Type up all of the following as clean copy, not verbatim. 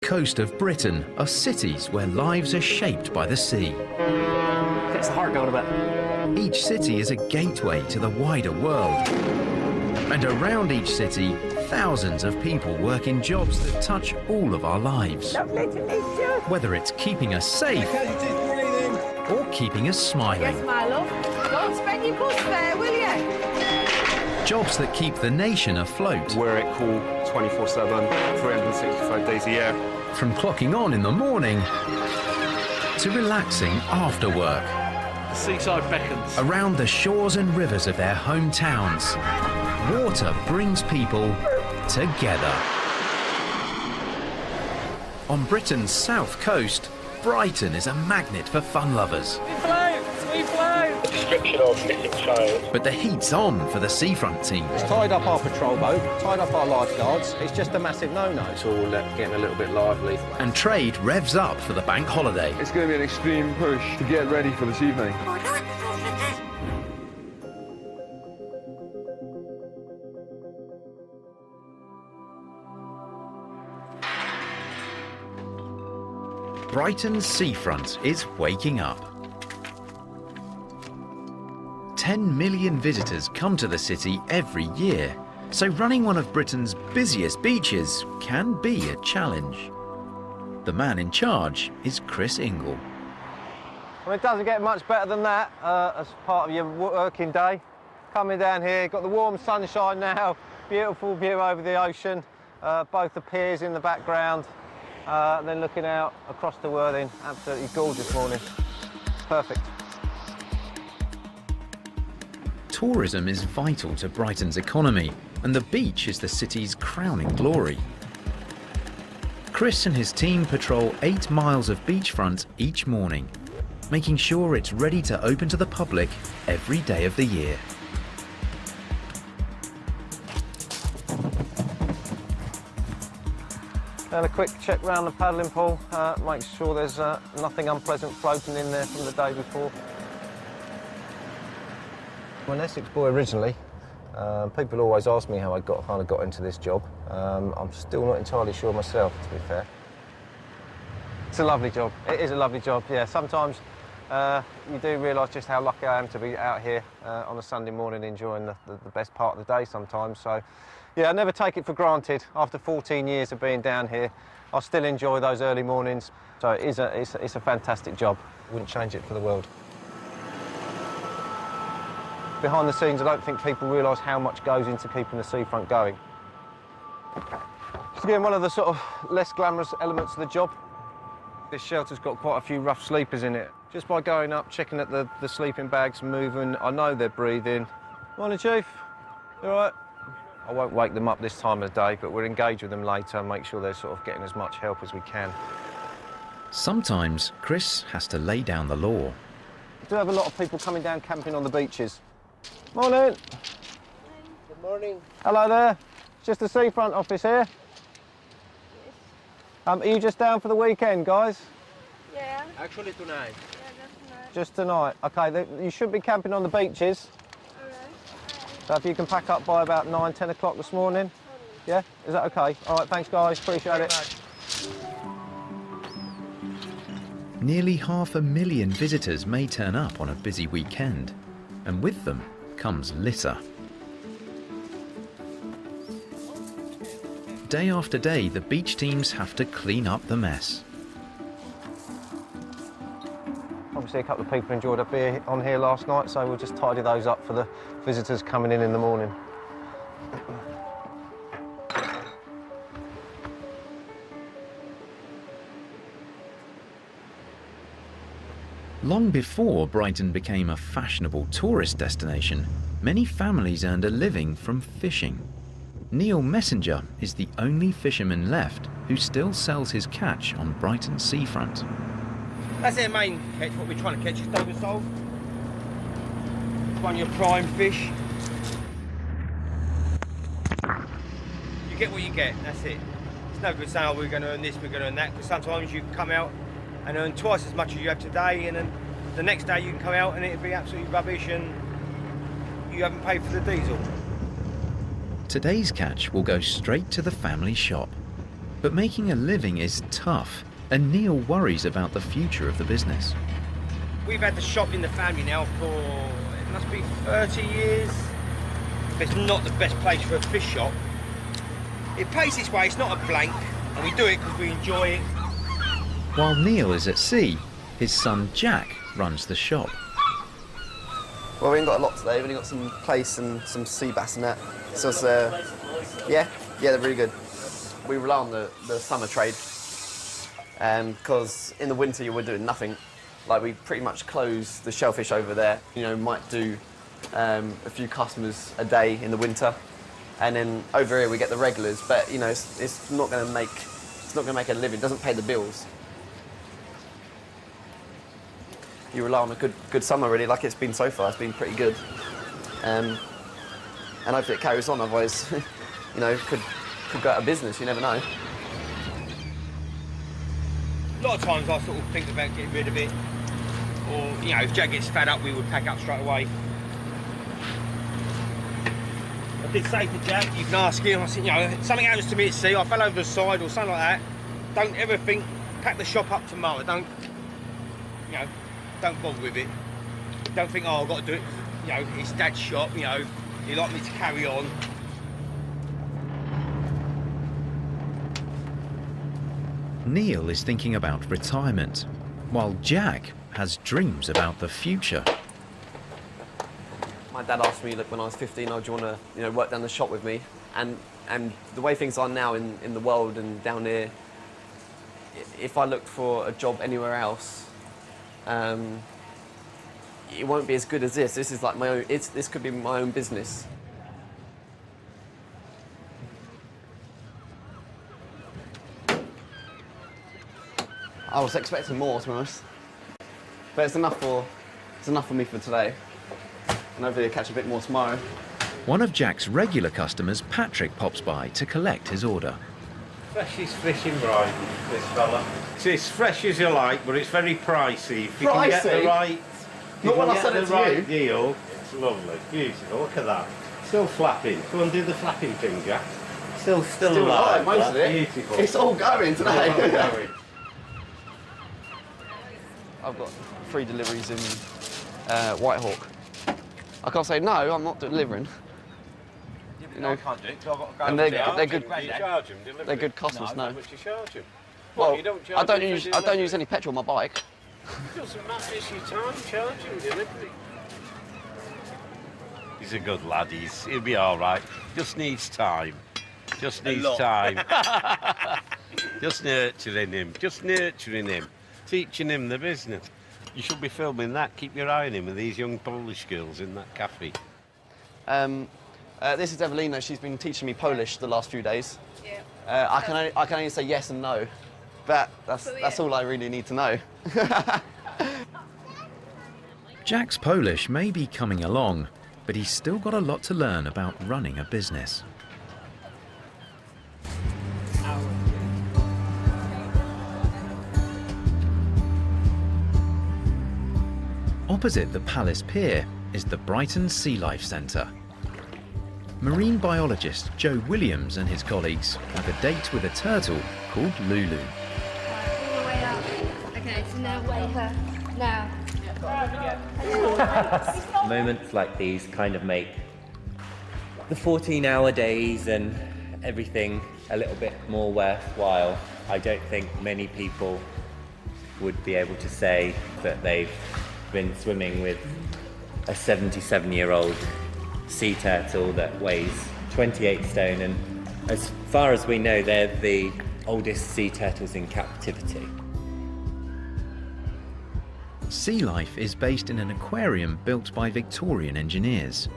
coast of Britain are cities where lives are shaped by the sea. Gets the heart going a bit. Each city is a gateway to the wider world. And around each city, thousands of people work in jobs that touch all of our lives. Lovely to meet you. Whether it's keeping us safe or keeping us smiling. Yes, my love. Don't spend your bus fare, will you? Jobs that keep the nation afloat. We're at call 24/7, 365 days a year. From clocking on in the morning to relaxing after work. The seaside beckons. Around the shores and rivers of their hometowns, water brings people together. On Britain's south coast, Brighton is a magnet for fun lovers. We float! We float! Description of missing child. But the heat's on for the seafront team. It's tied up our patrol boat, tied up our lifeguards. It's just a massive no-no. It's all getting a little bit lively. And trade revs up for the bank holiday. It's going to be an extreme push to get ready for this evening. Brighton's seafront is waking up. 10 million visitors come to the city every year, so running one of Britain's busiest beaches can be a challenge. The man in charge is Chris Ingle. Well, it doesn't get much better than that as part of your working day. Coming down here, got the warm sunshine now, beautiful view over the ocean, both the piers in the background, then looking out across the Worthing. Absolutely gorgeous morning. Perfect. Tourism is vital to Brighton's economy, and the beach is the city's crowning glory. Chris and his team patrol 8 miles of beachfront each morning, making sure it's ready to open to the public every day of the year. And a quick check round the paddling pool, make sure there's nothing unpleasant floating in there from the day before. I'm an Essex boy originally. People always ask me how I kind of got into this job. I'm still not entirely sure myself, to be fair. It's a lovely job. It is a lovely job, yeah. Sometimes you do realise just how lucky I am to be out here on a Sunday morning enjoying the best part of the day sometimes. So, yeah, I never take it for granted. After 14 years of being down here, I still enjoy those early mornings. So it's a fantastic job. Wouldn't change it for the world. Behind the scenes, I don't think people realise how much goes into keeping the seafront going. It's again one of the sort of less glamorous elements of the job. This shelter's got quite a few rough sleepers in it. Just by going up, checking that the sleeping bags moving, I know they're breathing. Morning, Chief. You all right? I won't wake them up this time of the day, but we'll engage with them later and make sure they're sort of getting as much help as we can. Sometimes Chris has to lay down the law. We do have a lot of people coming down camping on the beaches. Morning. Good morning. Hello there. It's just the seafront office here. Are you just down for the weekend, guys? Yeah. Actually tonight. Yeah, that's Just tonight. OK, you should be camping on the beaches. all right. So if you can pack up by about 9, 10 o'clock this morning. Yeah? Is that OK? All right, thanks, guys. Appreciate it. Nearly 500,000 visitors may turn up on a busy weekend, and with them comes litter. Day after day, the beach teams have to clean up the mess. Obviously, a couple of people enjoyed a beer on here last night, so we'll just tidy those up for the visitors coming in the morning. Long before Brighton became a fashionable tourist destination, many families earned a living from fishing. Neil Messenger is the only fisherman left who still sells his catch on Brighton's seafront. That's our main catch. What we're trying to catch is Dover sole. It's one of your prime fish. You get what you get, that's it. It's no good saying, oh, we're going to earn this, we're going to earn that, because sometimes you can come out and earn twice as much as you have today, and then the next day you can come out and it'll be absolutely rubbish and you haven't paid for the diesel. Today's catch will go straight to the family shop. But making a living is tough, and Neil worries about the future of the business. We've had the shop in the family now for, it must be 30 years. It's not the best place for a fish shop. It pays its way, it's not a blank, and we do it because we enjoy it. While Neil is at sea, his son Jack runs the shop. Well, we ain't got a lot today. We've only got some plaice and some sea bass and that. So it's, yeah, they're really good. We rely on the summer trade, because in the winter we're doing nothing. Like, we pretty much close the shellfish over there. You know, might do a few customers a day in the winter, and then over here we get the regulars. But you know, it's not going to make a living. It doesn't pay the bills. You rely on a good summer, really, like it's been so far. It's been pretty good, and hopefully it carries on. Otherwise, you know, could go out of business. You never know. A lot of times I sort of think about getting rid of it, or you know, if Jack gets fed up, we would pack up straight away. I did say to Jack, you can ask him. I said, you know, if something happens to me at sea, I fell over the side or something like that. Don't ever think pack the shop up tomorrow. Don't, you know. Don't bother with it. Don't think, oh, I've got to do it. You know, it's Dad's shop, you know, he'd like me to carry on. Neil is thinking about retirement, while Jack has dreams about the future. My dad asked me, look, when I was 15, oh, do you want to, you know, work down the shop with me? And the way things are now in the world and down here, if I looked for a job anywhere else, it won't be as good as this. This is like my own. This could be my own business. I was expecting more, to be honest, but it's enough for me for today, and hopefully I'll catch a bit more tomorrow. One of Jack's regular customers, Patrick, pops by to collect his order. Freshest fish in Brighton, this fella. It's as fresh as you like, but it's very pricey. If you can get the right, deal, it's lovely, beautiful. Look at that. Still flapping. Go and do the flapping thing, Jack. Still alive. Most of it. Beautiful. It's all going today. All going. I've got 3 deliveries in Whitehawk. I can't say no. I'm not delivering. You know, I can't do it, so I've got to go. And they're good. You charge them, delivery? They're good customers. No. How much you charge them? Well, you don't charge I don't use any petrol on my bike. It doesn't matter, it's your time, charge him, delivery. He's a good lad, he'll be all right. Just needs time. Just needs time. Just nurturing him. Teaching him the business. You should be filming that. Keep your eye on him with these young Polish girls in that cafe. This is Evelina. She's been teaching me Polish the last few days. Yeah. I can only say yes and no, but that's all I really need to know. Jack's Polish may be coming along, but he's still got a lot to learn about running a business. Opposite the Palace Pier is the Brighton Sea Life Centre. Marine biologist Joe Williams and his colleagues have a date with a turtle called Lulu. All the way up. Okay, so now weigh her. Now. Moments like these kind of make the 14-hour days and everything a little bit more worthwhile. I don't think many people would be able to say that they've been swimming with a 77-year-old sea turtle that weighs 28 stone, and as far as we know, they're the oldest sea turtles in captivity. Sea Life is based in an aquarium built by Victorian engineers.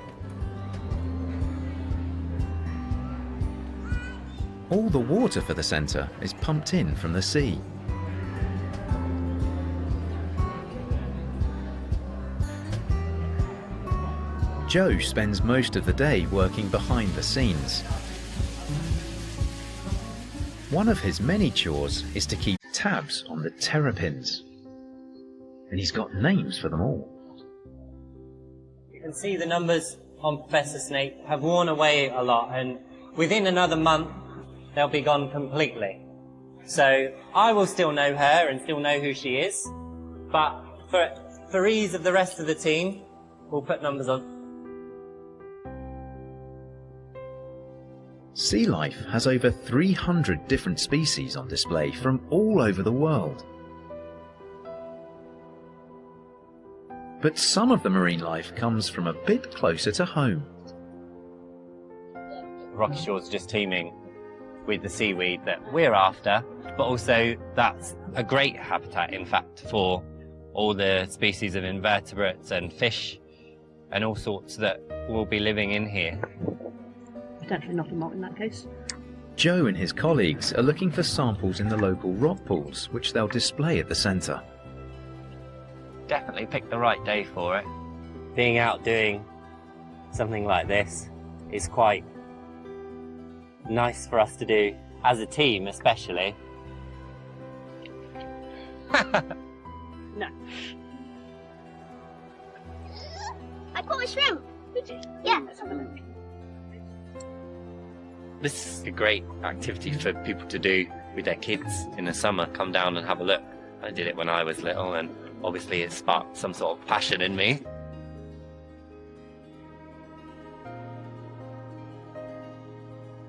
All the water for the centre is pumped in from the sea. Joe spends most of the day working behind the scenes. One of his many chores is to keep tabs on the terrapins. And he's got names for them all. You can see the numbers on Professor Snape have worn away a lot, and within another month they'll be gone completely. So I will still know her and still know who she is, but for ease of the rest of the team, we'll put numbers on. Sea life has over 300 different species on display from all over the world. But some of the marine life comes from a bit closer to home. Rocky Shore's just teeming with the seaweed that we're after, but also that's a great habitat, in fact, for all the species of invertebrates and fish and all sorts that will be living in here. Definitely not a motte in that case. Joe and his colleagues are looking for samples in the local rock pools, which they'll display at the centre. Definitely picked the right day for it. Being out doing something like this is quite nice for us to do, as a team especially. No. I caught a shrimp. Did you? Yeah. Let's have a look. This is a great activity for people to do with their kids in the summer. Come down and have a look. I did it when I was little, and obviously it sparked some sort of passion in me.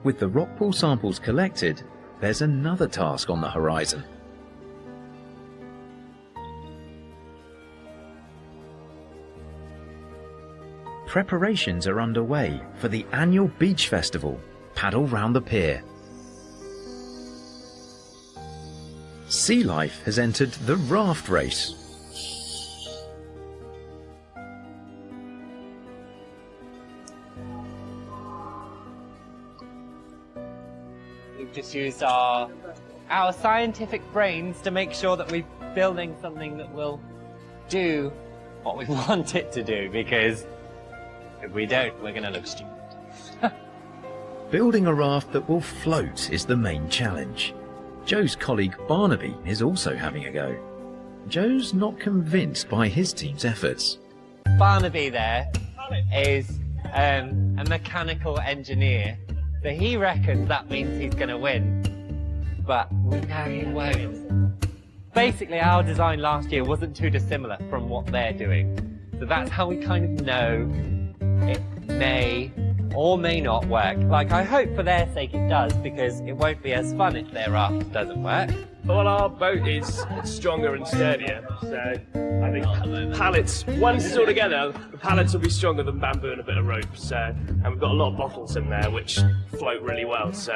With the rock pool samples collected, there's another task on the horizon. Preparations are underway for the annual beach festival, Paddle Round the Pier. Sea Life has entered the raft race. We've just used our scientific brains to make sure that we're building something that will do what we want it to do, because if we don't, we're going to look stupid. Building a raft that will float is the main challenge. Joe's colleague Barnaby is also having a go. Joe's not convinced by his team's efforts. Barnaby there is a mechanical engineer, so he reckons that means he's going to win, but we know he won't. Basically, our design last year wasn't too dissimilar from what they're doing, so that's how we kind of know it may or may not work. Like, I hope for their sake it does, because it won't be as fun if their raft doesn't work. Well, our boat is stronger and sturdier, so I think pallets, once it's all together, the pallets will be stronger than bamboo and a bit of rope, so, and we've got a lot of bottles in there which float really well, so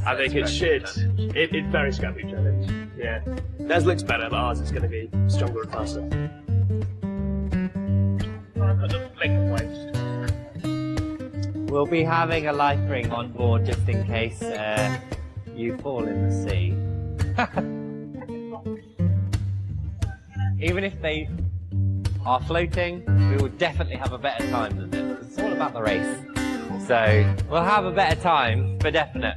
I think it should, it's very scrappy challenge, yeah. Theirs looks better, but ours is going to be stronger and faster. I've got the blink waves. We'll be having a life ring on board just in case you fall in the sea. Even if they are floating, we will definitely have a better time than them. It's all about the race. So we'll have a better time, for definite.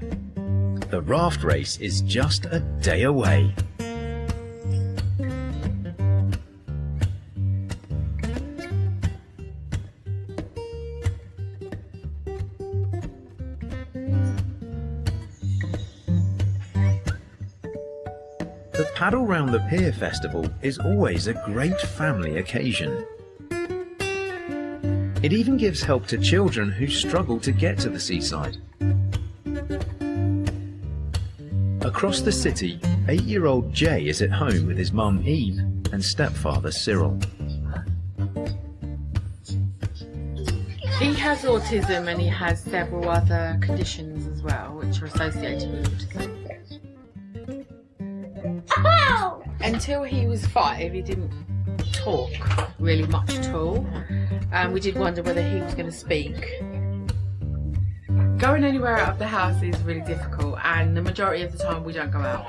The raft race is just a day away. The Paddle Round the Pier festival is always a great family occasion. It even gives help to children who struggle to get to the seaside. Across the city, 8-year-old Jay is at home with his mum Eve and stepfather Cyril. He has autism and he has several other conditions as well, which are associated with autism. Until he was 5, he didn't talk really much at all. We did wonder whether he was going to speak. Going anywhere out of the house is really difficult, and the majority of the time we don't go out.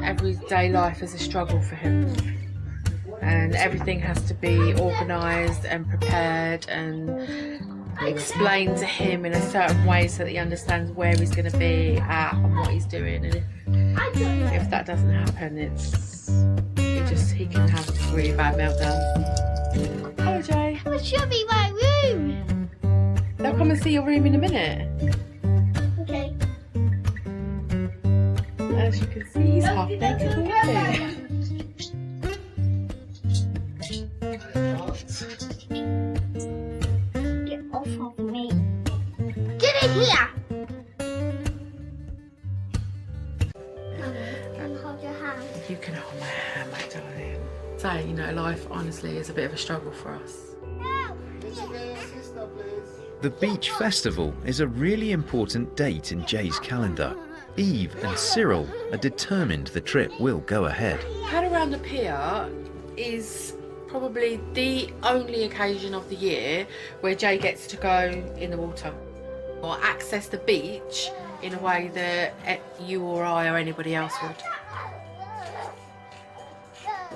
Everyday life is a struggle for him, and everything has to be organised and prepared and explained to him in a certain way so that he understands where he's going to be at and what he's doing. And if that doesn't happen, he can have a really bad meltdown. Hello, Jay. Come and show me my room. They'll come and see your room in a minute. Okay. As you can see, he's half naked already. Get off of me. Get in here! Hold your hand. You can hold my hand, my darling. So, you know, life honestly is a bit of a struggle for us. The beach festival is a really important date in Jay's calendar. Eve and Cyril are determined the trip will go ahead. Paddle around the pier is probably the only occasion of the year where Jay gets to go in the water or access the beach in a way that you or I or anybody else would.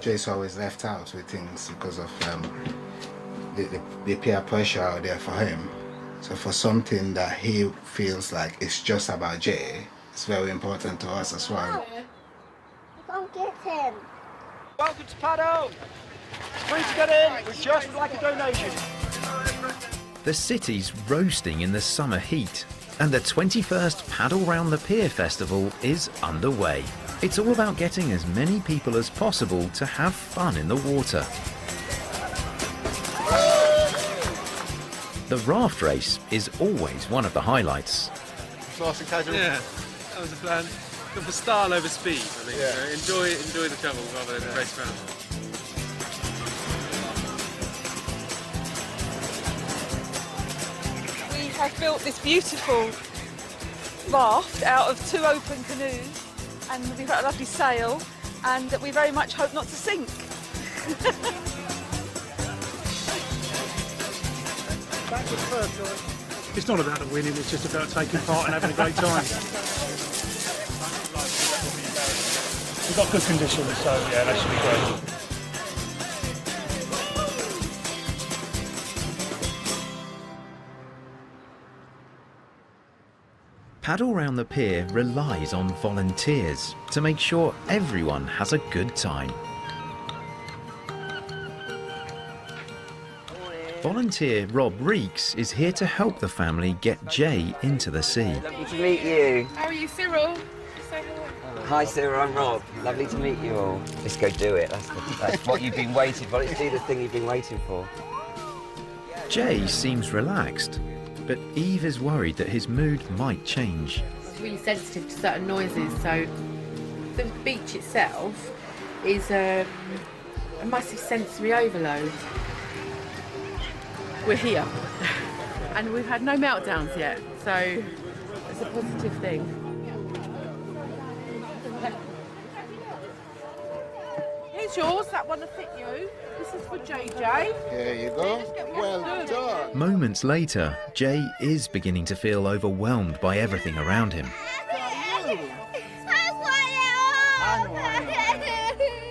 Jay's always left out with things because of the peer pressure out there for him. So for something that he feels like it's just about Jay, it's very important to us as well. Go get him. Welcome to Paddle. Free to get in. We just would like a donation. The city's roasting in the summer heat, and the 21st Paddle Round the Pier Festival is underway. It's all about getting as many people as possible to have fun in the water. The raft race is always one of the highlights. Nice and casual. Yeah, that was the plan. Go for style over speed, I think. You know, enjoy the travel rather than race round. We have built this beautiful raft out of 2 open canoes, and we've got a lovely sail, and we very much hope not to sink. It's not about the winning, it's just about taking part and having a great time. We've got good conditions, so yeah, that should be great. Paddle Round the Pier relies on volunteers to make sure everyone has a good time. Volunteer Rob Reeks is here to help the family get Jay into the sea. Lovely to meet you. How are you, Cyril? Hi, Sarah, I'm Rob. Lovely to meet you all. Let's go do it. That's what you've been waiting for. Let's do the thing you've been waiting for. Jay seems relaxed, but Eve is worried that his mood might change. He's really sensitive to certain noises, so the beach itself is a massive sensory overload. We're here and we've had no meltdowns yet, so it's a positive thing. Here's yours, that one will fit you. This is for JJ. Here you go. Well done. Moments later, Jay is beginning to feel overwhelmed by everything around him.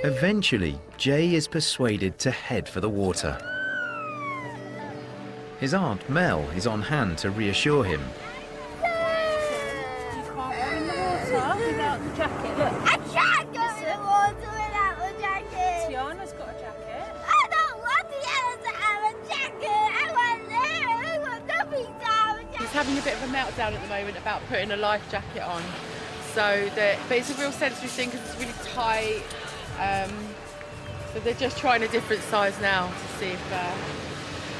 Eventually, Jay is persuaded to head for the water. His aunt Mel is on hand to reassure him. You can't go in the water without the jacket. Look. I can't go in the water without a jacket. Tiana's got a jacket. I don't want Tiana to have a jacket. I want Larry. I want nothing to have a jacket. He's having a bit of a meltdown at the moment about putting a life jacket on. But it's a real sensory thing because it's really tight. So they're just trying a different size now to see if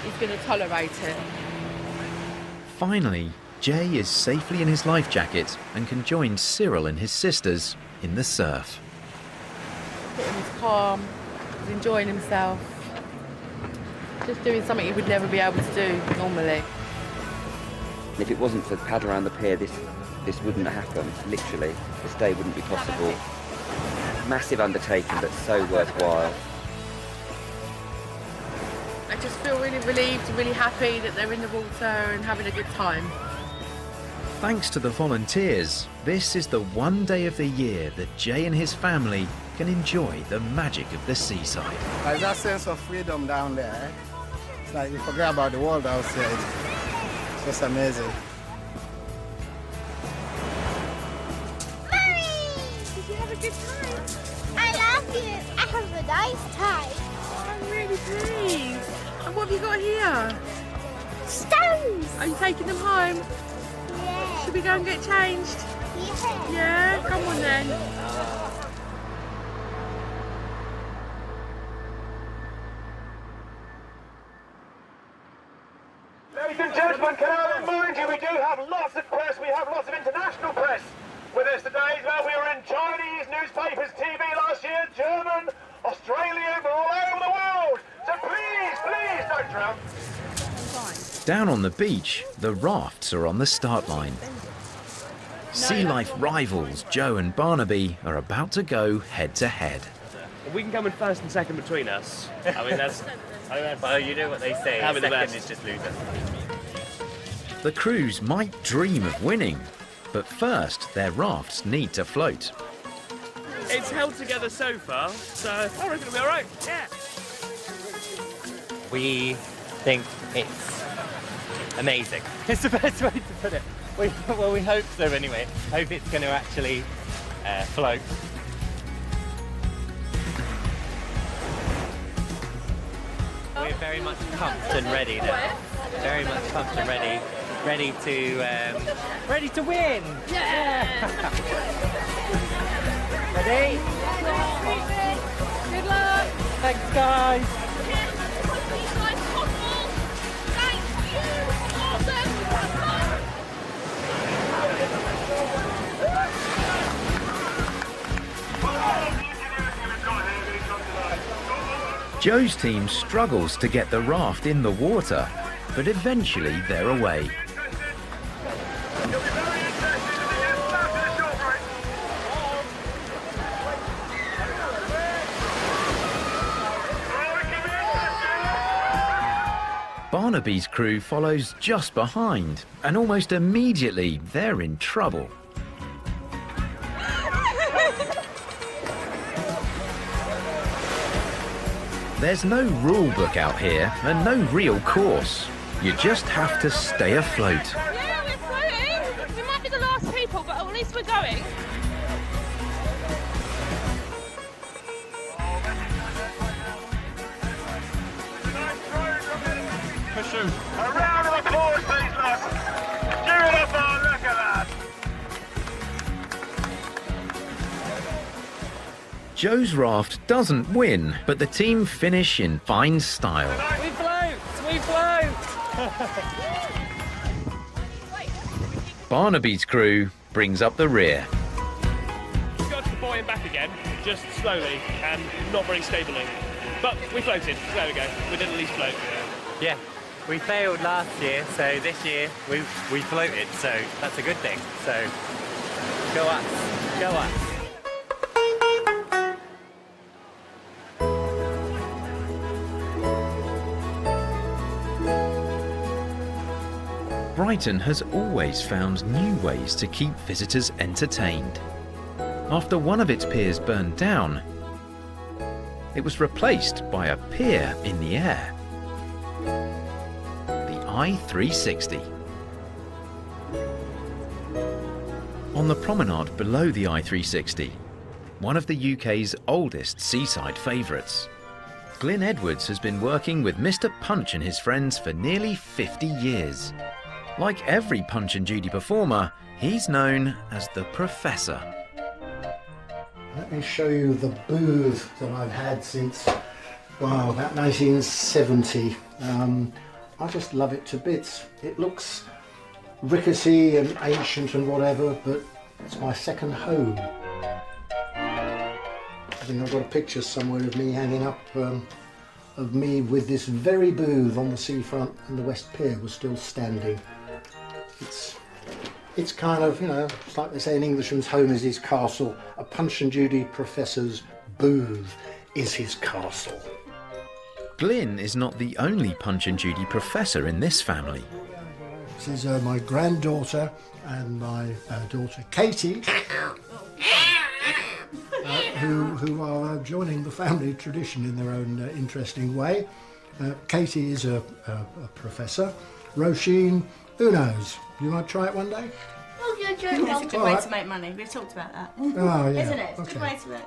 he's going to tolerate it. Finally, Jay is safely in his life jacket and can join Cyril and his sisters in the surf. He's calm, he's enjoying himself, just doing something he would never be able to do normally. If it wasn't for Paddle Around the Pier, this wouldn't have happened, literally. This day wouldn't be possible. Massive undertaking, but so worthwhile. I just feel really relieved and really happy that they're in the water and having a good time. Thanks to the volunteers, this is the one day of the year that Jay and his family can enjoy the magic of the seaside. There's that sense of freedom down there. It's like you forget about the world outside. It's just amazing. Did you have a good time? I love it. I have a nice time. I'm really pleased. And what have you got here? Stones. Are you taking them home? Yeah. Should we go and get changed? your hair. Yeah, come on then. Ladies and gentlemen, can I remind you, we do have lots of press, we have lots of international press with us today. Well, we were in Chinese newspapers, TV last year, German, Australian, we're all over the world. So please don't drown. Down on the beach, the rafts are on the start line. Sea life rivals Joe and Barnaby are about to go head to head. If we can come in first and second between us, I mean, that's... Well, you know what they say, Having the second best. is just loser. The crews might dream of winning, but first their rafts need to float. It's held together so far, so I reckon it'll be all right. Yeah. We think it's amazing. It's the best way to put it. Well, we hope so anyway. Hope it's going to actually float. We're very much pumped and ready now. Very much pumped and ready. Ready to win! Yeah! Ready? Good luck. Thanks, guys. Joe's team struggles to get the raft in the water, but eventually they're away. Barnaby's crew follows just behind, and almost immediately they're in trouble. There's no rule book out here and no real course. You just have to stay afloat. Yeah, we're floating. We might be the last people, but at least we're going. A round of applause, please, lads. Give it up, oh, look at that. Joe's raft doesn't win, but the team finish in fine style. We float! We float! Barnaby's crew brings up the rear. We've got to buoy him back again, just slowly and not very stably. But we floated. There we go. We did at least float. Yeah, we failed last year, so this year we floated, so that's a good thing. So, go us, go us. Brighton has always found new ways to keep visitors entertained. After one of its piers burned down, it was replaced by a pier in the air. The I-360. On the promenade below the I-360, one of the UK's oldest seaside favourites, Glyn Edwards has been working with Mr. Punch and his friends for nearly 50 years. Like every Punch and Judy performer, he's known as the Professor. Let me show you the booth that I've had since, wow, about 1970. I just love it to bits. It looks rickety and ancient and whatever, but it's my second home. I think I've got a picture somewhere of me hanging up of me with this very booth on the seafront, and the West Pier was still standing. It's kind of, you know, it's like they say an Englishman's home is his castle. A Punch and Judy professor's booth is his castle. Glyn is not the only Punch and Judy professor in this family. This is my granddaughter and my daughter Katie, who are joining the family tradition in their own interesting way. Katie is a professor. Roisin, who knows? You might try it one day? Oh, yeah, Joe. It's a good way to make money. We've talked about that. Oh, yeah. Isn't it? It's a good way to make.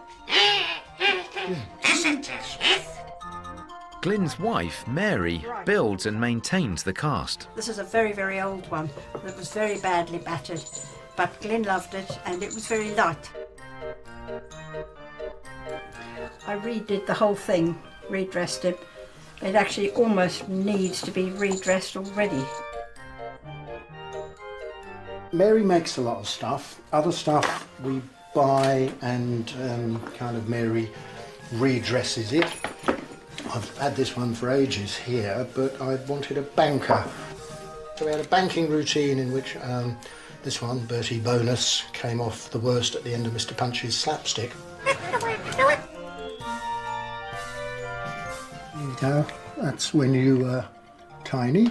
Glyn's wife, Mary, builds and maintains the cast. This is a very, very old one that was very badly battered. but Glenn loved it and it was very light. I redid the whole thing, redressed him. It actually almost needs to be redressed already. Mary makes a lot of stuff. Other stuff we buy and kind of Mary redresses it. I've had this one for ages here, but I wanted a banker. So we had a banking routine in which this one, Bertie Bonus, came off the worst at the end of Mr. Punch's slapstick. There you go. That's when you were tiny.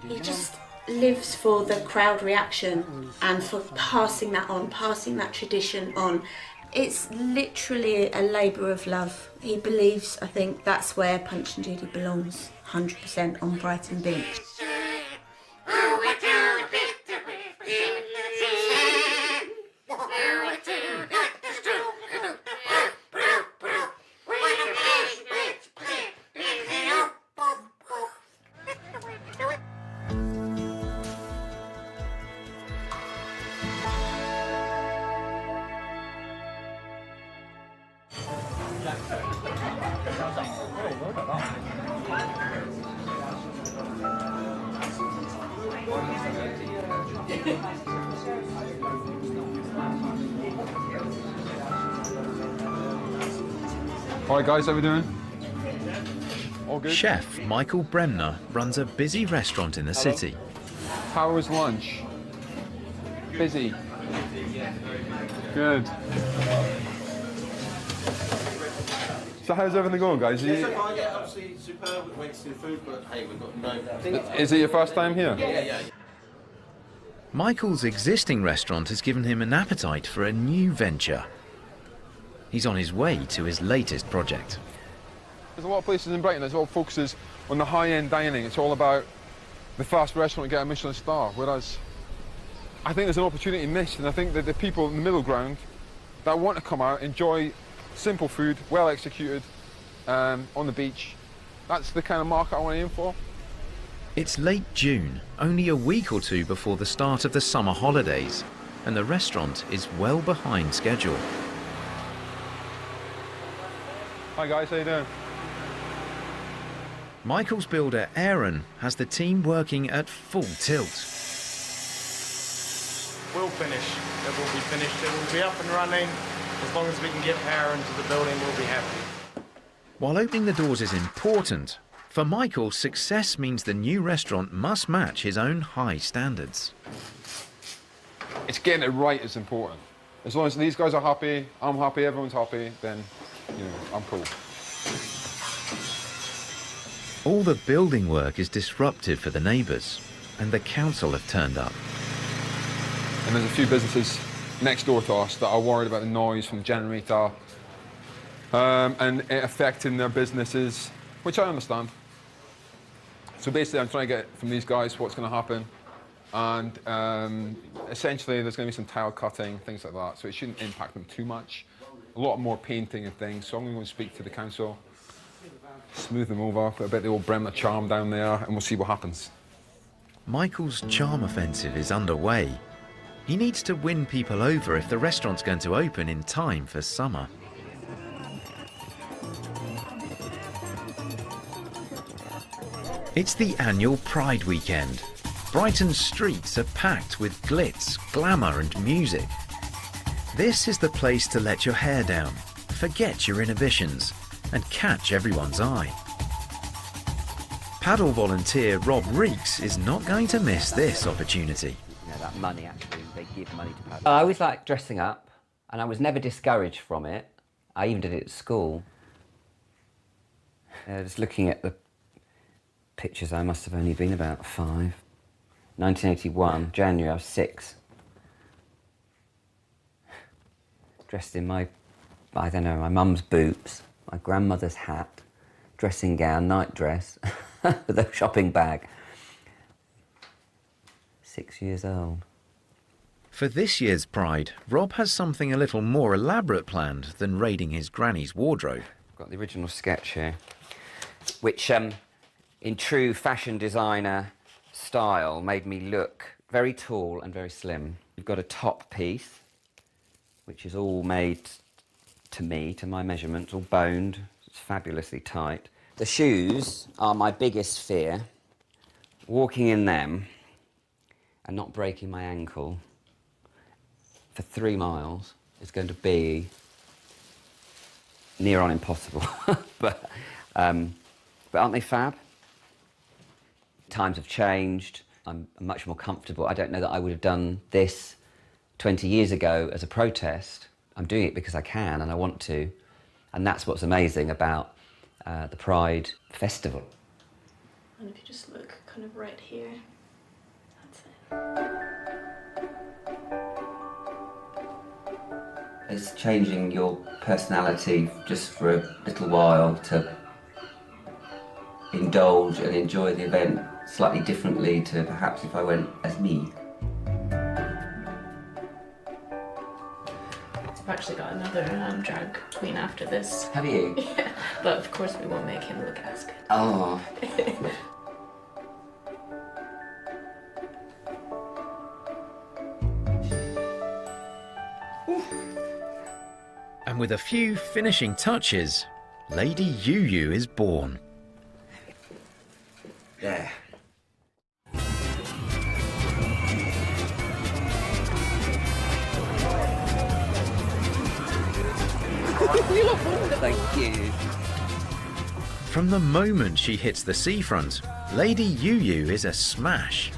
He just lives for the crowd reaction and for passing that on, passing that tradition on. It's literally a labour of love. He believes, I think, that's where Punch and Judy belongs, 100% on Brighton Beach. Alright guys, how we doing? All good? Chef Michael Bremner runs a busy restaurant in the city. How was lunch? Busy. Good. So how's everything going, guys? Absolutely superb. Went to food, but hey, we've got no... Is it your first time here? Yeah. Michael's existing restaurant has given him an appetite for a new venture. He's on his way to his latest project. There's a lot of places in Brighton that all focuses on the high-end dining. It's all about the fast restaurant get a Michelin star, whereas I think there's an opportunity missed, and I think that the people in the middle ground that want to come out, enjoy simple food, well executed, on the beach, that's the kind of market I want to aim for. It's late June, only a week or two before the start of the summer holidays, and the restaurant is well behind schedule. Hi guys, how you doing? Michael's builder Aaron has the team working at full tilt. We'll finish. It will be finished. It will be up and running. As long as we can get power into the building, we'll be happy. While opening the doors is important, for Michael, success means the new restaurant must match his own high standards. It's getting it right is important. As long as these guys are happy, I'm happy, everyone's happy, then, you know, I'm cool. All the building work is disruptive for the neighbours, and the council have turned up. And there's a few businesses next door to us that are worried about the noise from the generator and it affecting their businesses, which I understand. So basically I'm trying to get from these guys what's going to happen, and essentially there's going to be some tile cutting, things like that, so it shouldn't impact them too much. A lot more painting and things, so I'm going to go and speak to the council, smooth them over, put a bit of the old Bremner charm down there, and we'll see what happens. Michael's charm offensive is underway. He needs to win people over if the restaurant's going to open in time for summer. It's the annual Pride weekend. Brighton's streets are packed with glitz, glamour and music. This is the place to let your hair down, forget your inhibitions, and catch everyone's eye. Paddle volunteer Rob Reeks is not going to miss this opportunity. You know, that money, actually, they give money to paddle. I always liked dressing up, and I was never discouraged from it. I even did it at school. Just looking at the pictures, I must have only been about 5. 1981, January, I was 6. Dressed in my, I don't know, my mum's boots, my grandmother's hat, dressing gown, nightdress, with a shopping bag. 6 years old. For this year's Pride, Rob has something a little more elaborate planned than raiding his granny's wardrobe. I've got the original sketch here, which in true fashion designer style made me look very tall and very slim. We've got a top piece, which is all made to me, to my measurements, all boned. It's fabulously tight. The shoes are my biggest fear. Walking in them and not breaking my ankle for 3 miles is going to be near on impossible. but aren't they fab? Times have changed. I'm much more comfortable. I don't know that I would have done this 20 years ago as a protest. I'm doing it because I can and I want to. And that's what's amazing about the Pride Festival. And if you just look kind of right here, that's it. It's changing your personality just for a little while to indulge and enjoy the event slightly differently to perhaps if I went as me. I've actually got another drag queen after this. Have you? Yeah, but of course we won't make him look as good. Oh. And with a few finishing touches, Lady Yu is born. There. Thank you. From the moment she hits the seafront, Lady Yu is a smash.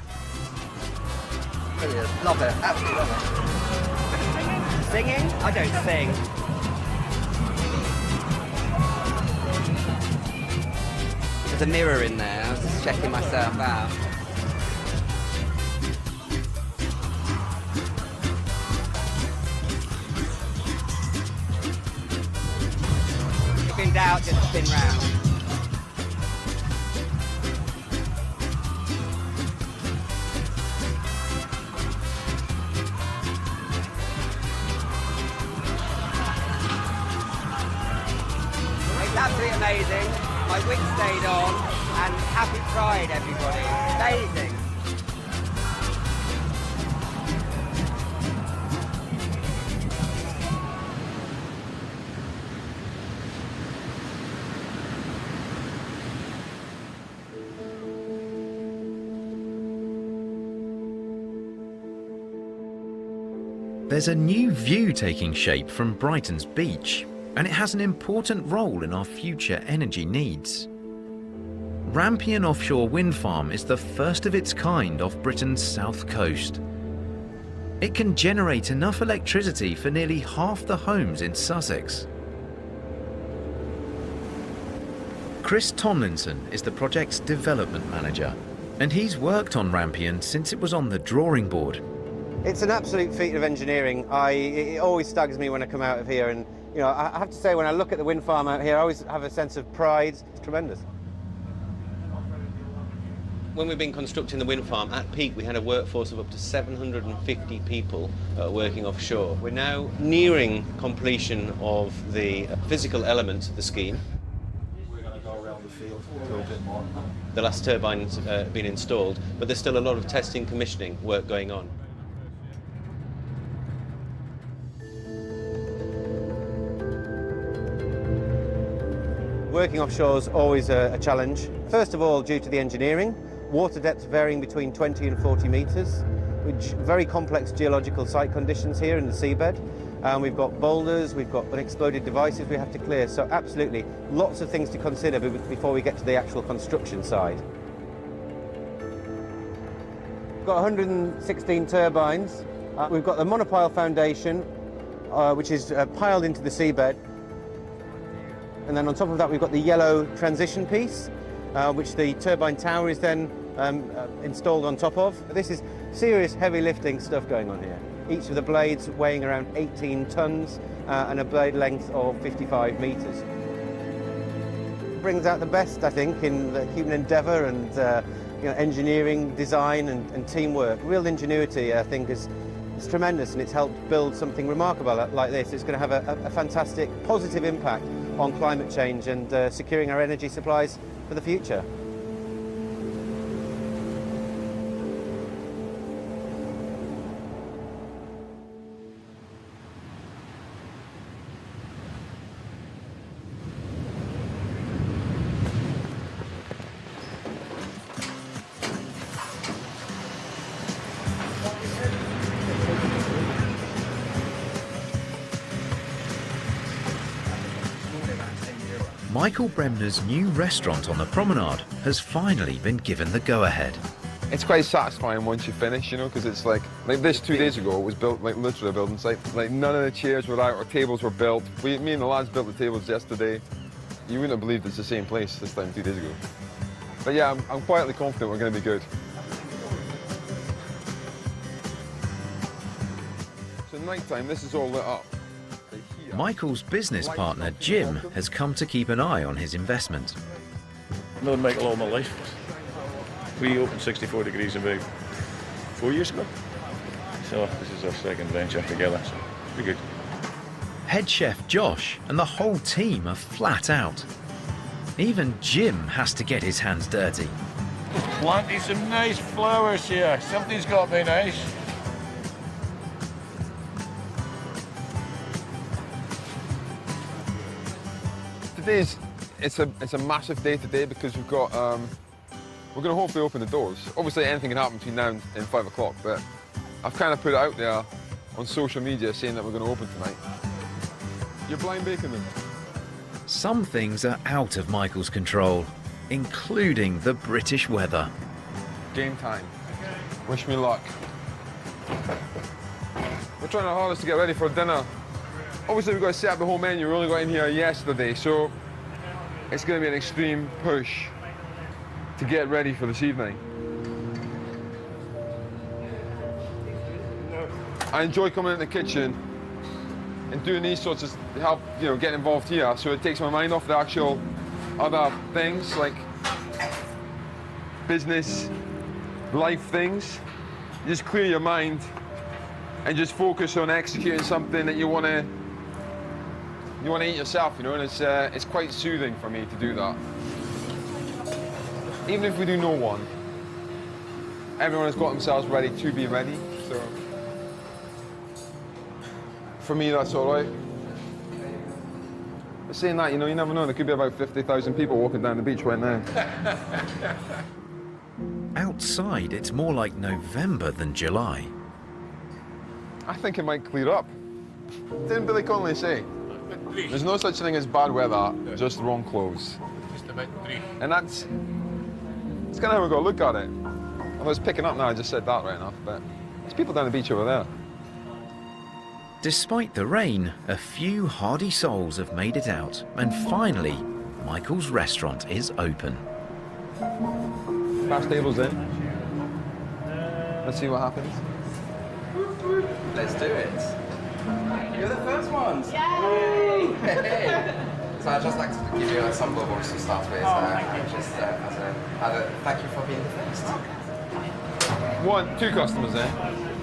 Brilliant. Love it. Absolutely love it. Singing? I don't sing. There's a mirror in there. I was just checking myself out. If in doubt, just spin round. It's absolutely amazing. My wig stayed on, and happy Pride, everybody. Amazing. There's a new view taking shape from Brighton's beach, and it has an important role in our future energy needs. Rampion Offshore Wind Farm is the first of its kind off Britain's south coast. It can generate enough electricity for nearly half the homes in Sussex. Chris Tomlinson is the project's development manager, and he's worked on Rampion since it was on the drawing board. It's an absolute feat of engineering. It always staggers me when I come out of here, and you know, I have to say, when I look at the wind farm out here, I always have a sense of pride. It's tremendous. When we've been constructing the wind farm, at peak we had a workforce of up to 750 people working offshore. We're now nearing completion of the physical elements of the scheme. We're going to go around the field a little bit more. The last turbine's been installed, but there's still a lot of testing, commissioning work going on. Working offshore is always a challenge. First of all, due to the engineering, water depths varying between 20 and 40 metres, which very complex geological site conditions here in the seabed. We've got boulders, we've got unexploded devices we have to clear, so absolutely lots of things to consider before we get to the actual construction side. We've got 116 turbines. We've got the monopile foundation, which is piled into the seabed. And then on top of that, we've got the yellow transition piece, which the turbine tower is then installed on top of. This is serious heavy lifting stuff going on here. Each of the blades weighing around 18 tons and a blade length of 55 metres. Brings out the best, I think, in the human endeavour and engineering, design and teamwork. Real ingenuity, I think, is tremendous, and it's helped build something remarkable like this. It's going to have a fantastic, positive impact on climate change and securing our energy supplies for the future. Michael Bremner's new restaurant on the promenade has finally been given the go-ahead. It's quite satisfying once you finish, you know, because it's like this 2 days ago, it was built like literally a building site. Like none of the chairs were out or tables were built. Me and the lads built the tables yesterday. You wouldn't have believed it's the same place this time 2 days ago. But yeah, I'm quietly confident we're going to be good. So night time, this is all lit up. Michael's business partner, Jim, has come to keep an eye on his investment. I've known Michael all my life. We opened 64 Degrees about 4 years ago. So this is our second venture together, so it'll be good. Head chef Josh and the whole team are flat out. Even Jim has to get his hands dirty. Planting some nice flowers here. Something's got to be nice. Today's it's a massive day today because we've got we're going to hopefully open the doors. Obviously anything can happen between now and 5 o'clock, but I've kind of put it out there on social media saying that we're going to open tonight. You're blind baking them. Some things are out of Michael's control, including the British weather. Game time. Wish me luck. We're trying our hardest to get ready for dinner. Obviously we've got to set up the whole menu. We only got in here yesterday, so it's going to be an extreme push to get ready for this evening. I enjoy coming in the kitchen and doing these sorts of help, you know, getting involved here, so it takes my mind off the actual other things like business, life things. You just clear your mind and just focus on executing something that you want to eat yourself, you know, and it's quite soothing for me to do that. Even if we do no one, everyone has got themselves ready to be ready, so for me that's all right. But saying that, you know, you never know, there could be about 50,000 people walking down the beach right now. Outside, it's more like November than July. I think it might clear up. Didn't Billy Connolly say? There's no such thing as bad weather, just wrong clothes. Just about 3. And that's kind of how we've got to look at it. If I was picking up now, I just said that right enough, but there's people down the beach over there. Despite the rain, a few hardy souls have made it out, and finally, Michael's restaurant is open. Pass tables in. Let's see what happens. Let's do it. You're the first ones. Yay! So I'd just like to give you some bubbles to start with. Just as a thank you for being the first. 2 customers in.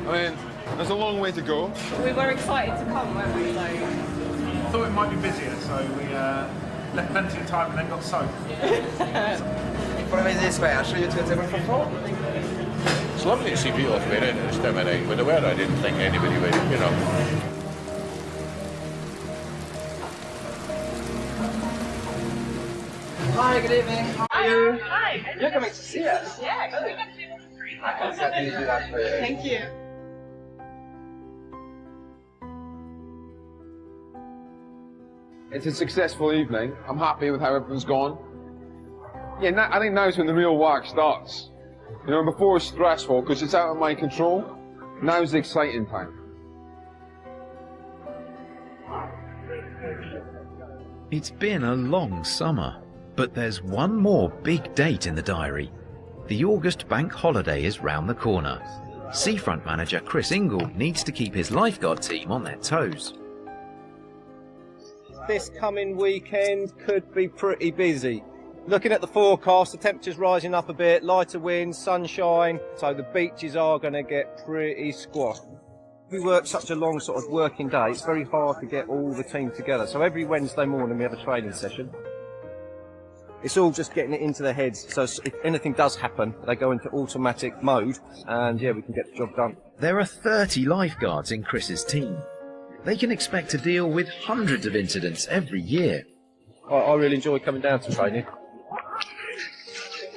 I mean, there's a long way to go. We were excited to come, weren't we? So Thought it might be busier, so we left plenty of time and then got soaked. Follow me this way. I'll show you to a table for 4. It's lovely to see people come in at this time of night. With the weather, I didn't think anybody would, you know. Hi, good evening. How are you? Hi. You're coming to see us. Yeah, I can certainly do that for you. Thank you. It's a successful evening. I'm happy with how everything's gone. Yeah, I think now's when the real work starts. You know, before it's stressful because it's out of my control. Now's the exciting time. It's been a long summer, but there's one more big date in the diary. The August bank holiday is round the corner. Seafront manager Chris Ingle needs to keep his lifeguard team on their toes. This coming weekend could be pretty busy. Looking at the forecast, the temperature's rising up a bit, lighter winds, sunshine, so the beaches are going to get pretty squashed. We work such a long sort of working day, it's very hard to get all the team together. So every Wednesday morning we have a training session. It's all just getting it into their heads, so if anything does happen, they go into automatic mode, and yeah, we can get the job done. There are 30 lifeguards in Chris's team. They can expect to deal with hundreds of incidents every year. I really enjoy coming down to training.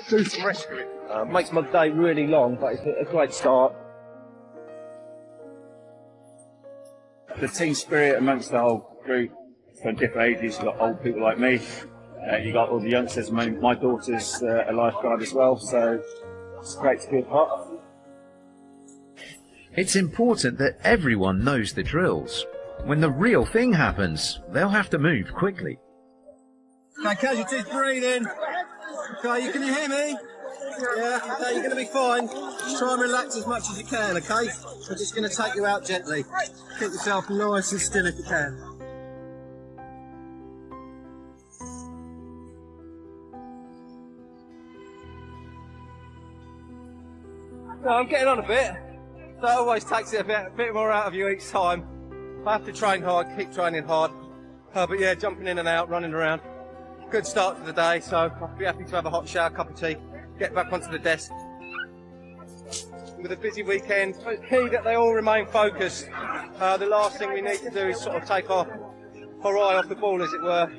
Do some rescuing. Makes my day really long, but it's a great start. The team spirit amongst the whole group from different ages, you've got old people like me, You got all the youngsters. My daughter's a lifeguard as well, so it's great to be a part of. It's important that everyone knows the drills. When the real thing happens, they'll have to move quickly. Okay, casualties, breathe in. Okay, can you hear me? Yeah, okay, you're going to be fine. Just try and relax as much as you can, okay? We're just going to take you out gently. Keep yourself nice and still if you can. No, I'm getting on a bit. That always takes it a bit more out of you each time. I have to train hard, keep training hard. But yeah, jumping in and out, running around. Good start to the day, so I'll be happy to have a hot shower, cup of tea, get back onto the desk. With a busy weekend, it's key that they all remain focused. The last thing we need to do is sort of take our eye off the ball, as it were.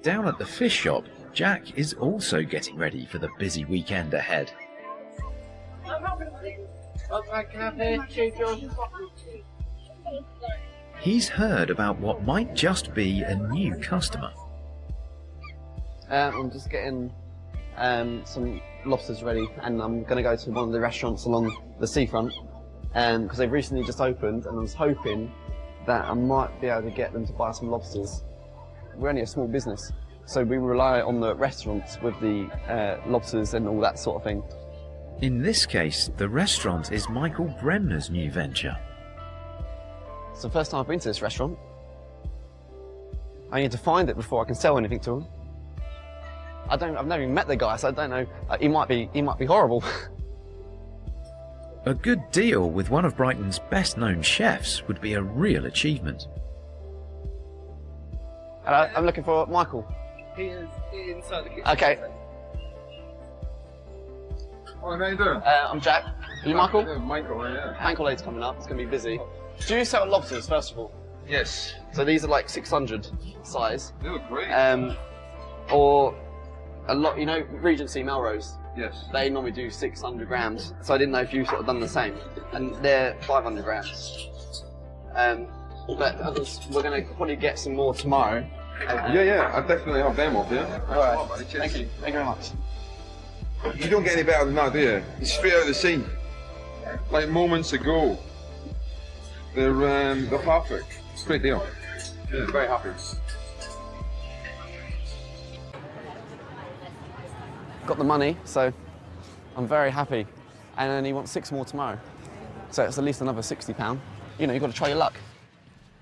Down at the fish shop, Jack is also getting ready for the busy weekend ahead. He's heard about what might just be a new customer. I'm just getting some lobsters ready, and I'm going to go to one of the restaurants along the seafront because they've recently just opened, and I was hoping that I might be able to get them to buy some lobsters. We're only a small business, so we rely on the restaurants with the lobsters and all that sort of thing. In this case, the restaurant is Michael Bremner's new venture. It's the first time I've been to this restaurant. I need to find it before I can sell anything to him. I've never even met the guy, so I don't know. He might be horrible. A good deal with one of Brighton's best-known chefs would be a real achievement. Hello, I'm looking for Michael. He is inside the kitchen. Okay. How are you doing? I'm Jack. Are you Michael? Michael, yeah. Bank holiday's coming up. It's going to be busy. Do you sell lobsters, first of all? Yes. So these are like 600 size. They look great. Or a lot, you know, Regency Melrose. Yes. They normally do 600 grams. So I didn't know if you sort of done the same. And they're 500 grams. But we're going to probably get some more tomorrow. Yeah, I definitely have them up, yeah. All right. Thank you. Thank you very much. You don't get any better than that, do you? It's straight out of the sea. Like moments ago. They're perfect. It's a great deal. Yeah, very happy. Got the money, so I'm very happy. And then he wants 6 more tomorrow. So it's at least another £60. You know, you've got to try your luck.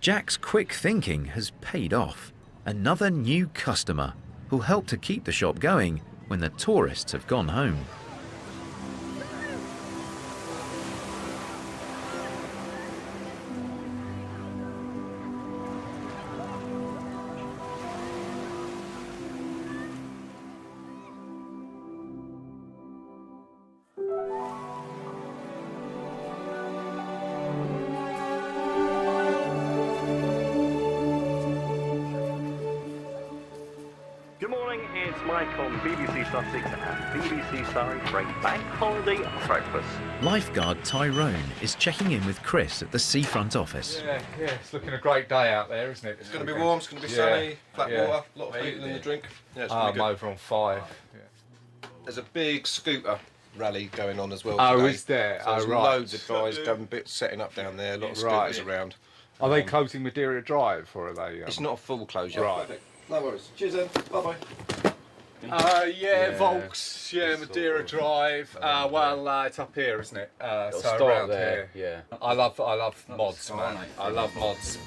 Jack's quick thinking has paid off. Another new customer who'll help to keep the shop going when the tourists have gone home. Good morning, it's Mike on BBC Sussex and BBC Surrey for a bank holiday breakfast. Lifeguard Tyrone is checking in with Chris at the seafront office. Yeah, it's looking a great day out there, isn't it? It's going to be warm, it's going to be sunny, flat water, a lot of heat in the drink. Yeah, it's I'm really good. over on 5. There's a big scooter rally going on as well Oh, today. is there? So there's Oh, right. loads of guys going setting up down there, a lot of scooters around. Are they closing Madeira Drive, or are they? It's not a full closure. Right. No worries. Cheers then. Bye-bye. Volks, Madeira Drive. It's up here, isn't it? So start around there, here. I love mods, man. I love mods.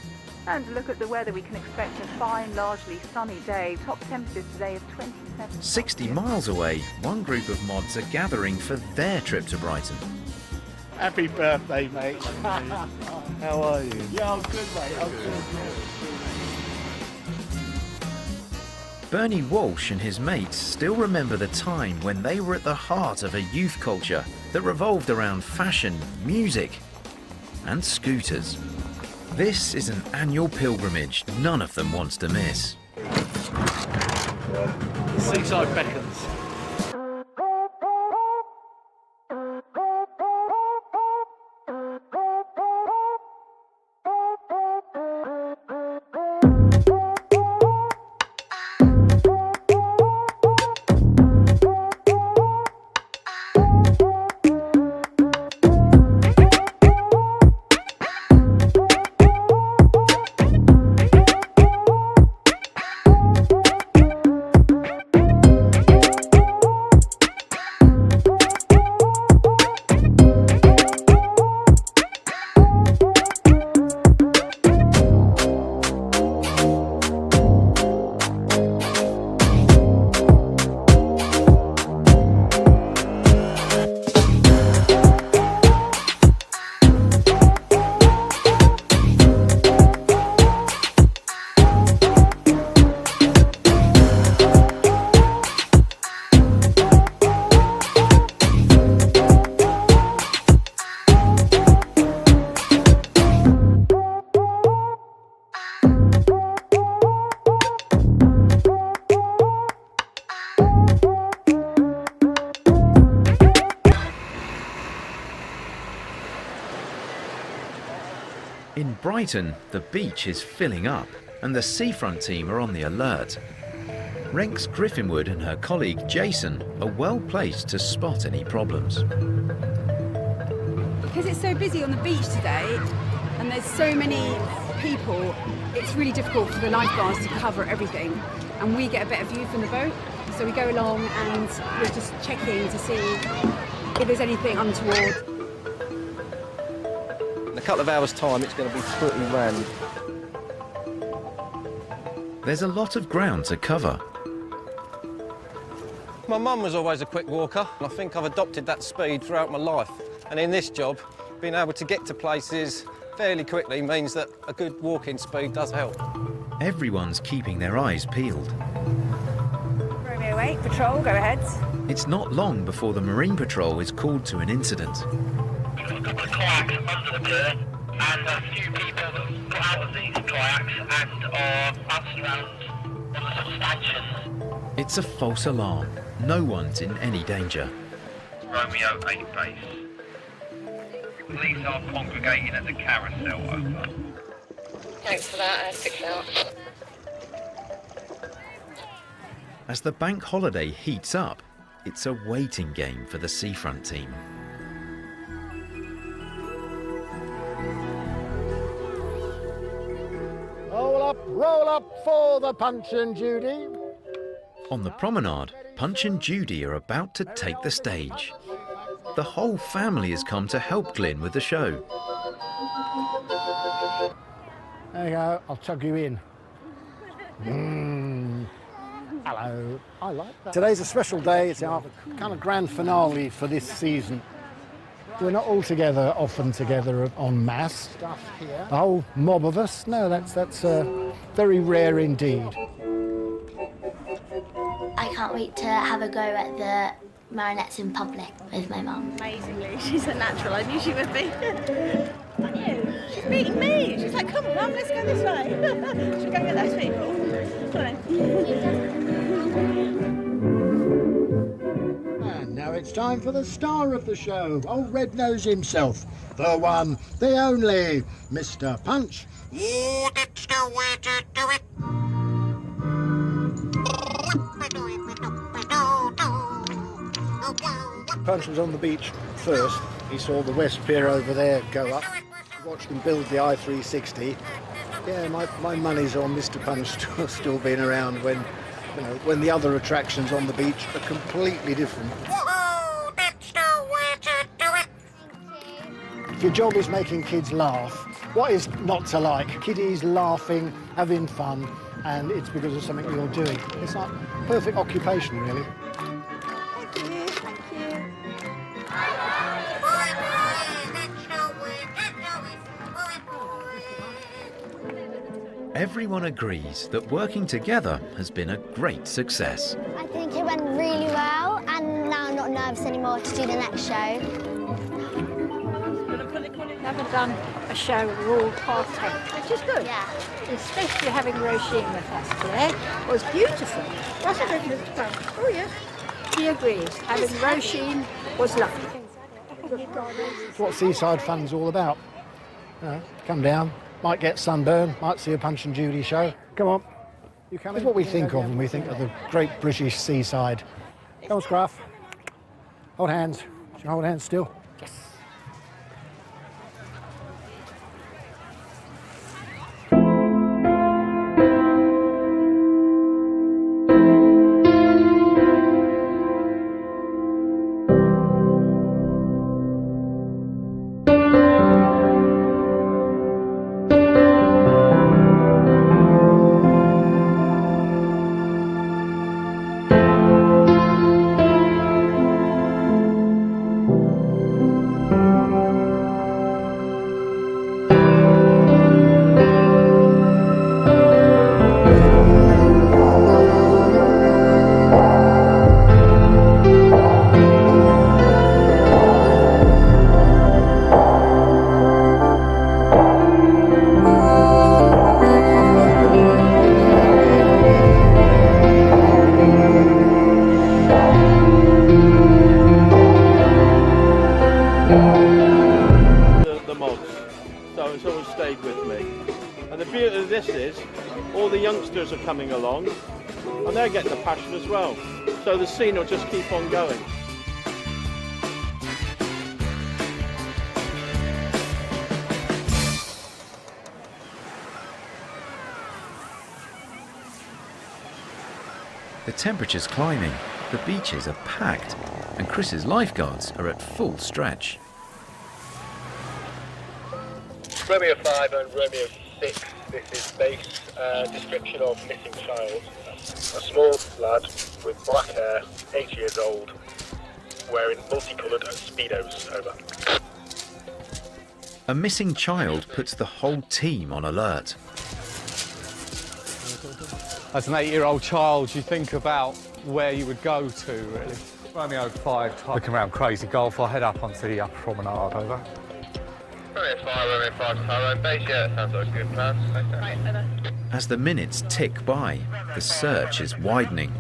And look at the weather. We can expect a fine, largely sunny day. Top temperatures today of 27. 60 miles away, one group of mods are gathering for their trip to Brighton. Happy birthday, mate. How are you? Yeah, I'm good, mate. I'm good. Bernie Walsh and his mates still remember the time when they were at the heart of a youth culture that revolved around fashion, music and scooters. This is an annual pilgrimage none of them wants to miss. The seaside beckons. In Brighton, the beach is filling up and the seafront team are on the alert. Rex Griffinwood and her colleague Jason are well placed to spot any problems. Because it's so busy on the beach today and there's so many people, it's really difficult for the lifeguards to cover everything, and we get a better view from the boat. So we go along and we're just checking to see if there's anything untoward. In a couple of hours' time, it's going to be pretty rammed. There's a lot of ground to cover. My mum was always a quick walker, and I think I've adopted that speed throughout my life. And in this job, being able to get to places fairly quickly means that a good walking speed does help. Everyone's keeping their eyes peeled. Romeo 8, patrol, go ahead. It's not long before the Marine Patrol is called to an incident. We've got a couple of kayaks under the pier, and a few people have got out of these kayaks and are bouncing around on the sort of stanchions. It's a false alarm. No one's in any danger. Romeo 8 base. Police are congregating at the carousel, over. Thanks for that, 6 out. As the bank holiday heats up, it's a waiting game for the seafront team. Roll up for the Punch and Judy. On the promenade, Punch and Judy are about to take the stage. The whole family has come to help Glyn with the show. There you go, I'll tug you in. Hello, I like that. Today's a special day, it's our kind of grand finale for this season. We're not all together, often together en masse. Stuff here. The whole mob of us, no, that's very rare indeed. I can't wait to have a go at the marionettes in public with my mum. Amazingly, she's a natural. I knew she would be. She's beating me. She's like, come on, Mum, let's go this way. Should we go get those people? Come on. And now it's time for the star of the show, old Red Nose himself, the one, the only, Mr. Punch. Oh, that's the way to do it. Punch was on the beach first. He saw the West Pier over there go up. Watched them build the I-360. Yeah, my money's on Mr. Punch still being around when the other attractions on the beach are completely different. Woohoo! That's the way to do it. If your job is making kids laugh, what is not to like? Kiddies laughing, having fun, and it's because of something you're doing. It's like perfect occupation, really. Everyone agrees that working together has been a great success. I think it went really well, and now I'm not nervous anymore to do the next show. Never done a show where we're all partaking, which is good. Yeah. Especially having Roisin with us today. It was beautiful. Wasn't it, Mr. Punch? Oh, yes. He agrees. Having Roisin was lovely. It's what Seaside Fun's all about. Come down, might get sunburn, might see a Punch and Judy show. Come on. It's what we think of when we think of the great British seaside. Come on, Scruff. Hold hands. Should you hold hands still? Yes. The mods, so it's always stayed with this is, all the youngsters are coming along and they're getting the passion as well. So the scene will just keep on going. The temperature's climbing, the beaches are packed, and Chris's lifeguards are at full stretch. Romeo 5 and Romeo 6, this is base description of missing child. A small lad with black hair, 8 years old, wearing multicoloured Speedos, over. A missing child puts the whole team on alert. As an 8-year-old child, you think about where you would go to, really. Romeo 5, looking around Crazy Golf, I'll head up onto the upper promenade, over. Romeo 5 to Tyrone base, yeah, that sounds like a good plan. Right, over. As the minutes tick by, the search is widening.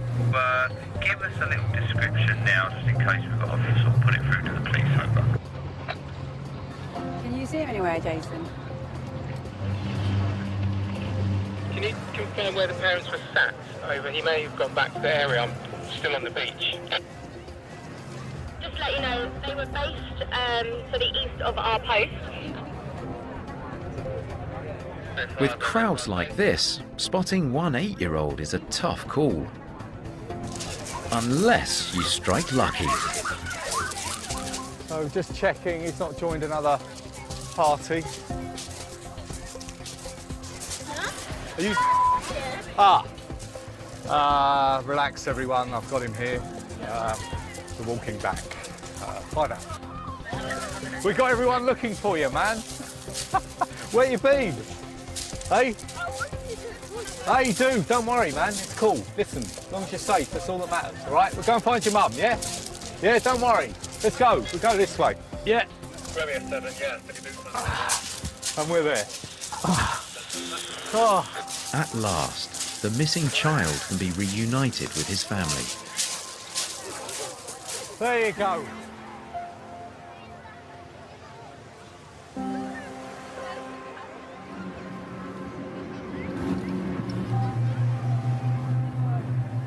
Give us a little description now, just in case we've got to sort of put it through to the police, over. Can you see him anywhere, Jason? Can you confirm where the parents were sat? Over. He may have gone back to the area. I'm still on the beach. Just to let you know, they were based to the east of our post. With crowds like this, spotting one 8-year-old is a tough call. Unless you strike lucky. So just checking he's not joined another party. Are you? Relax everyone, I've got him here. We're walking back. Bye now. We got everyone looking for you, man. Where you been? Hey? Hey, dude, don't worry, man. It's cool. Listen, as long as you're safe, that's all that matters, all right? We'll go and find your mum, yeah? Yeah, don't worry. Let's go. We'll go this way. Yeah. Romeo 7, yeah. And we're there. Oh. At last, the missing child can be reunited with his family. There you go.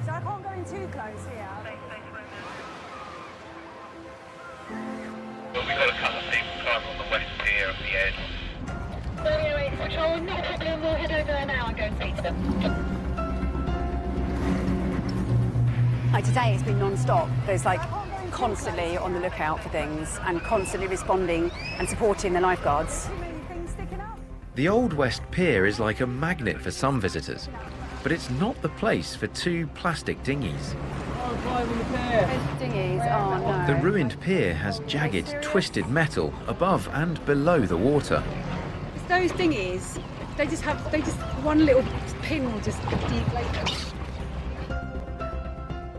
So I can't go in too close here. Well, we've got a couple of people kind of on the west pier of the edge. Romeo 8 Patrol, no problem, we'll head over there now and go and speak to them. Like today it's been non-stop. There's like constantly on the lookout for things and constantly responding and supporting the lifeguards. The Old West Pier is like a magnet for some visitors, but it's not the place for two plastic dinghies. Dinghies, oh no. The ruined pier has jagged, twisted metal above and below the water. Those dinghies, they just one little pin will just deflate them.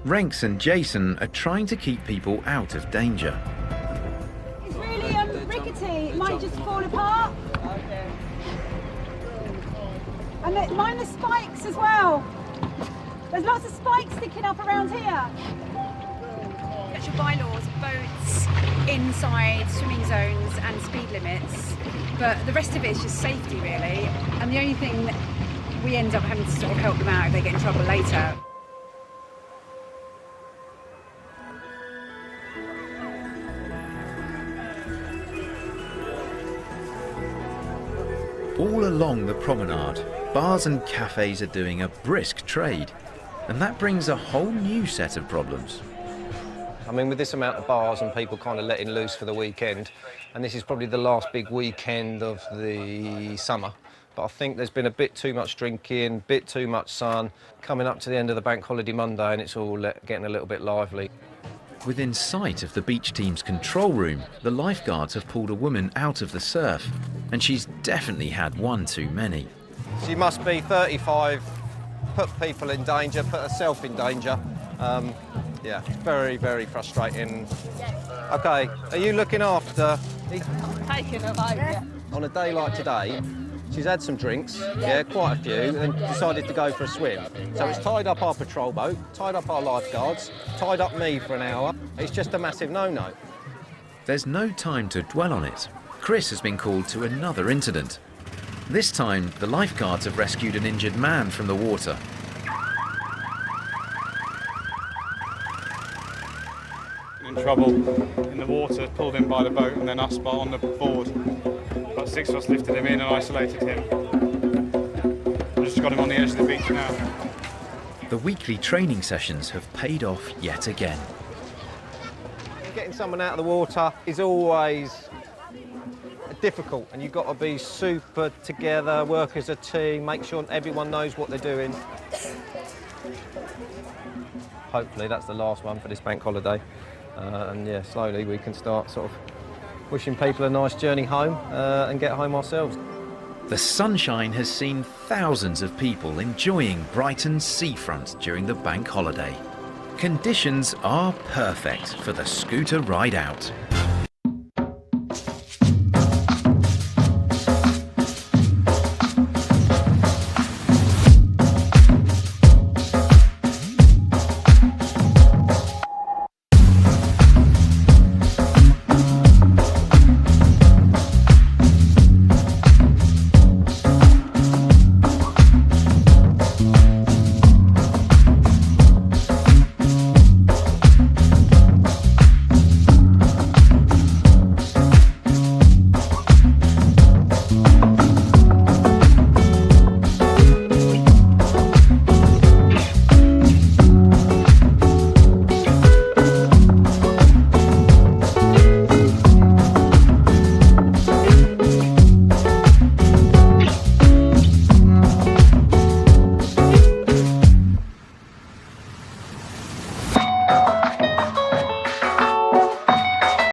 Renks and Jason are trying to keep people out of danger. It's really rickety, it might just fall apart. Okay. And mind the spikes as well. There's lots of spikes sticking up around here. Actual bylaws, boats inside swimming zones and speed limits, but the rest of it is just safety really, and the only thing that we end up having to sort of help them out if they get in trouble later. All along the promenade, bars and cafes are doing a brisk trade, and that brings a whole new set of problems. I mean, with this amount of bars and people kind of letting loose for the weekend, and this is probably the last big weekend of the summer, but I think there's been a bit too much drinking, a bit too much sun, coming up to the end of the bank holiday Monday, and it's all getting a little bit lively. Within sight of the beach team's control room, the lifeguards have pulled a woman out of the surf, and she's definitely had one too many. She must be 35, put people in danger, put herself in danger. Yeah, it's very, very frustrating. Okay, are you looking after? Taking them over. On a day like today, she's had some drinks, yeah, quite a few, and decided to go for a swim. So it's tied up our patrol boat, tied up our lifeguards, tied up me for an hour. It's just a massive no-no. There's no time to dwell on it. Chris has been called to another incident. This time, the lifeguards have rescued an injured man from the water. In trouble in the water, pulled in by the boat, and then us on the board. About 6 of us lifted him in and isolated him. We just got him on the edge of the beach now. The weekly training sessions have paid off yet again. Getting someone out of the water is always difficult, and you've got to be super together, work as a team, make sure everyone knows what they're doing. Hopefully that's the last one for this bank holiday, and yeah, slowly we can start sort of wishing people a nice journey home and get home ourselves. The sunshine has seen thousands of people enjoying Brighton's seafront during the bank holiday. Conditions are perfect for the scooter ride out.